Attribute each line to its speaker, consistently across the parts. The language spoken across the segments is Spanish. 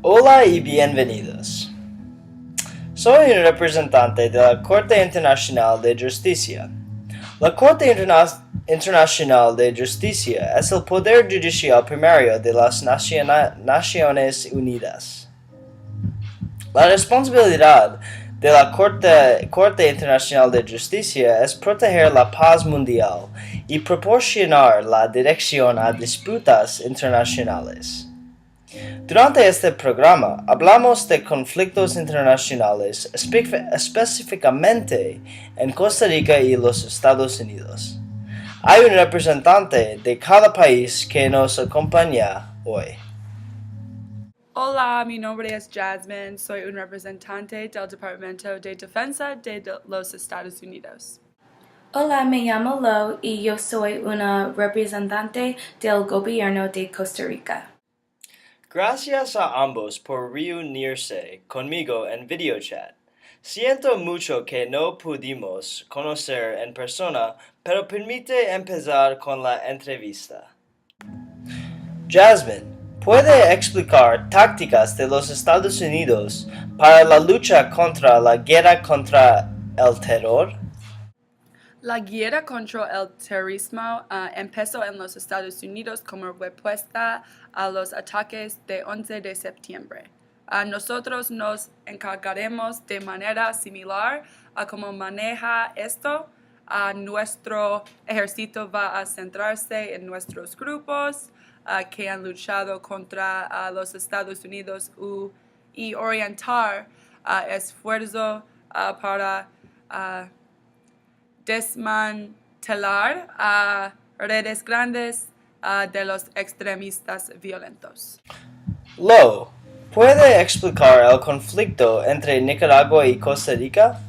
Speaker 1: Hola y bienvenidos. Soy un representante de la Corte Internacional de Justicia. La Corte Internacional de Justicia es el poder judicial primario de las Naciones Unidas. La responsabilidad de la Corte Internacional de Justicia es proteger la paz mundial y proporcionar la dirección a disputas internacionales. Durante este programa hablamos de conflictos internacionales, específicamente en Costa Rica y los Estados Unidos. Hay un representante de cada país que nos acompaña hoy.
Speaker 2: Hola, mi nombre es Jasmine, soy un representante del Departamento de Defensa de los Estados Unidos.
Speaker 3: Hola, me llamo Lo y yo soy una representante del gobierno de Costa Rica.
Speaker 1: Gracias a ambos por reunirse conmigo en video chat. Siento mucho que no pudimos conocer en persona, pero permite empezar con la entrevista. Jasmine, ¿puede explicar tácticas de los Estados Unidos para la lucha contra la guerra contra el terror?
Speaker 2: La guerra contra el terrorismo empezó en los Estados Unidos como respuesta a los ataques de 11 de septiembre. Nosotros nos encargaremos de manera similar a cómo maneja esto. Nuestro ejército va a centrarse en nuestros grupos que han luchado contra los Estados Unidos y orientar esfuerzo para desmantelar redes grandes de los extremistas violentos.
Speaker 1: Lo, ¿puede explicar el conflicto entre Nicaragua y Costa Rica?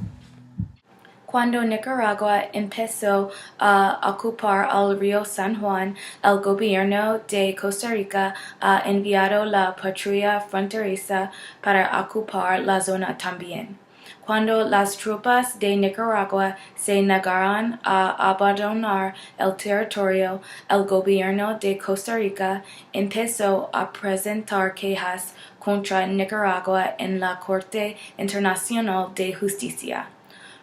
Speaker 3: Cuando Nicaragua empezó a ocupar el río San Juan, el gobierno de Costa Rica ha enviado la patrulla fronteriza para ocupar la zona también. Cuando las tropas de Nicaragua se negaron a abandonar el territorio, el gobierno de Costa Rica empezó a presentar quejas contra Nicaragua en la Corte Internacional de Justicia.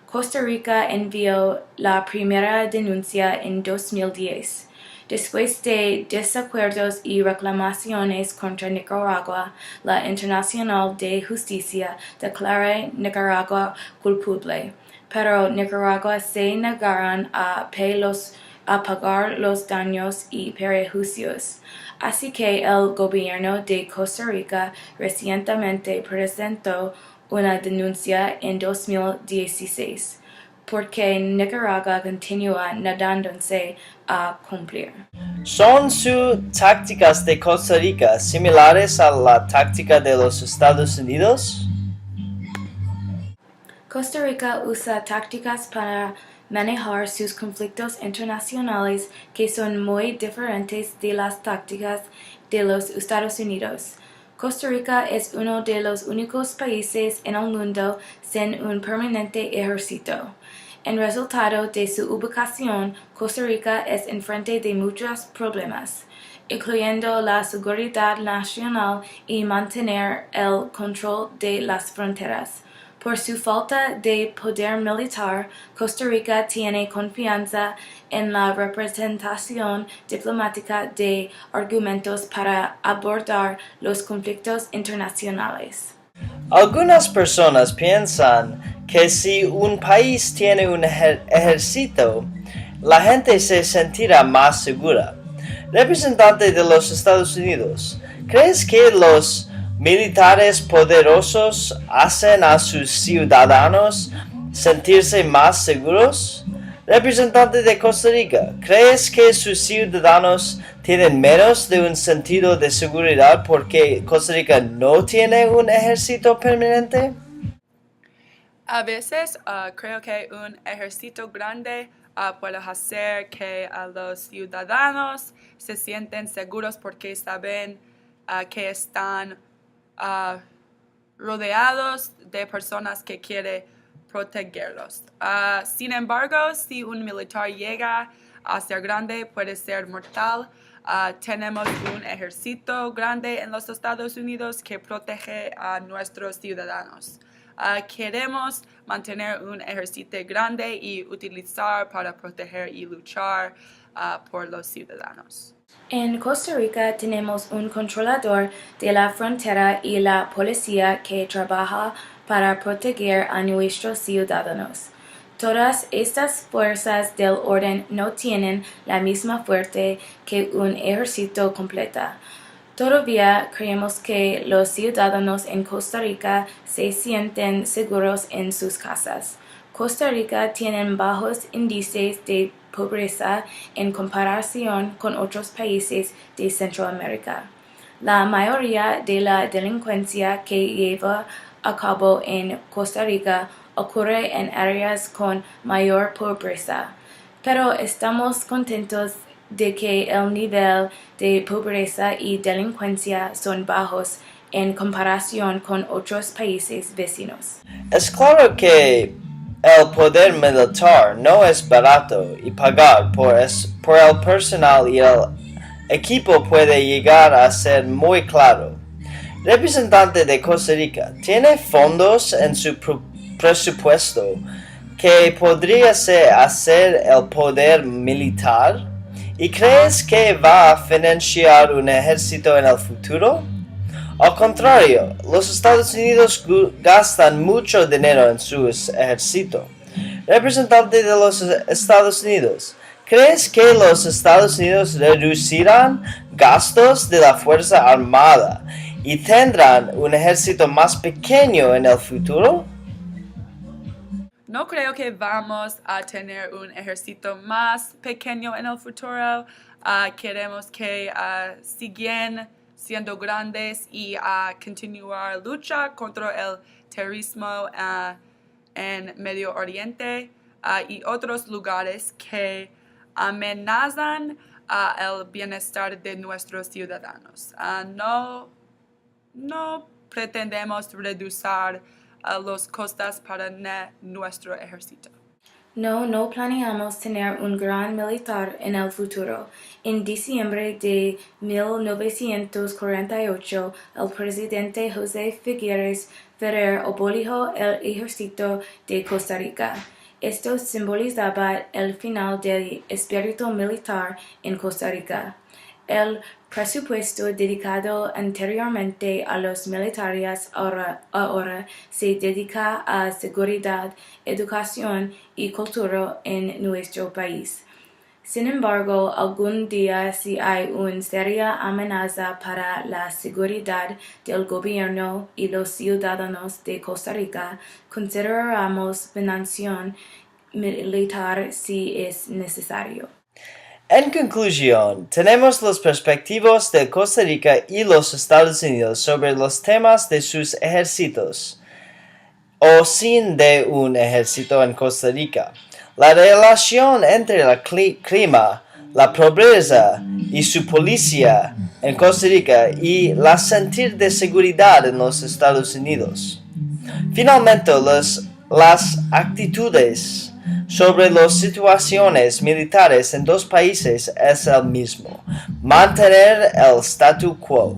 Speaker 3: Costa Rica envió la primera denuncia en 2010. Después de desacuerdos y reclamaciones contra Nicaragua, la Internacional de Justicia declaró Nicaragua culpable, pero Nicaragua se negaron a pagar los daños y perjuicios. Así que el gobierno de Costa Rica recientemente presentó una denuncia en 2016 porque Nicaragua continúa negándose a cumplir.
Speaker 1: ¿Son sus tácticas de Costa Rica similares a la táctica de los Estados Unidos?
Speaker 3: Costa Rica usa tácticas para manejar sus conflictos internacionales que son muy diferentes de las tácticas de los Estados Unidos. Costa Rica es uno de los únicos países en el mundo sin un permanente ejército. En resultado de su ubicación, Costa Rica es enfrente de muchos problemas, incluyendo la seguridad nacional y mantener el control de las fronteras. Por su falta de poder militar, Costa Rica tiene confianza en la representación diplomática de argumentos para abordar los conflictos internacionales.
Speaker 1: Algunas personas piensan que si un país tiene un ejército, la gente se sentirá más segura. Representante de los Estados Unidos, ¿crees que los militares poderosos hacen a sus ciudadanos sentirse más seguros? Representante de Costa Rica, ¿crees que sus ciudadanos tienen menos de un sentido de seguridad porque Costa Rica no tiene un ejército permanente?
Speaker 2: A veces creo que un ejército grande puede hacer que los ciudadanos se sienten seguros porque saben que están rodeados de personas que quieren protegerlos. Sin embargo, si un militar llega a ser grande, puede ser mortal. Tenemos un ejército grande en los Estados Unidos que protege a nuestros ciudadanos. Queremos mantener un ejército grande y utilizar para proteger y luchar por los ciudadanos.
Speaker 3: En Costa Rica tenemos un controlador de la frontera y la policía que trabaja para proteger a nuestros ciudadanos. Todas estas fuerzas del orden no tienen la misma fuerza que un ejército completa. Todavía creemos que los ciudadanos en Costa Rica se sienten seguros en sus casas. Costa Rica tiene bajos índices de pobreza en comparación con otros países de Centroamérica. La mayoría de la delincuencia que lleva a cabo en Costa Rica ocurre en áreas con mayor pobreza, pero estamos contentos de que el nivel de pobreza y delincuencia son bajos en comparación con otros países vecinos.
Speaker 1: Es claro que el poder militar no es barato y pagar por el personal y el equipo puede llegar a ser muy caro. Representante de Costa Rica, ¿tiene fondos en su presupuesto que podría hacer el poder militar? ¿Y crees que va a financiar un ejército en el futuro? Al contrario, los Estados Unidos gastan mucho dinero en su ejército. Representante de los Estados Unidos, ¿crees que los Estados Unidos reducirán gastos de la Fuerza Armada y tendrán un ejército más pequeño en el futuro?
Speaker 2: No creo que vamos a tener un ejército más pequeño en el futuro. Queremos que sigan siendo grandes y continuar lucha contra el terrorismo en Medio Oriente y otros lugares que amenazan el bienestar de nuestros ciudadanos. No pretendemos reducir los costos para nuestro ejército.
Speaker 3: No planeamos tener un gran militar en el futuro. En diciembre de 1948, el presidente José Figueres Ferrer abolió el ejército de Costa Rica. Esto simbolizaba el final del espíritu militar en Costa Rica. El presupuesto dedicado anteriormente a los militares ahora se dedica a seguridad, educación y cultura en nuestro país. Sin embargo, algún día si hay una seria amenaza para la seguridad del gobierno y los ciudadanos de Costa Rica, consideramos financiación militar si es necesario.
Speaker 1: En conclusión, tenemos las perspectivas de Costa Rica y los Estados Unidos sobre los temas de sus ejércitos o sin de un ejército en Costa Rica, la relación entre el clima, la pobreza y su policía en Costa Rica y la sentir de seguridad en los Estados Unidos. Finalmente, las actitudes sobre las situaciones militares en dos países es el mismo: mantener el statu quo.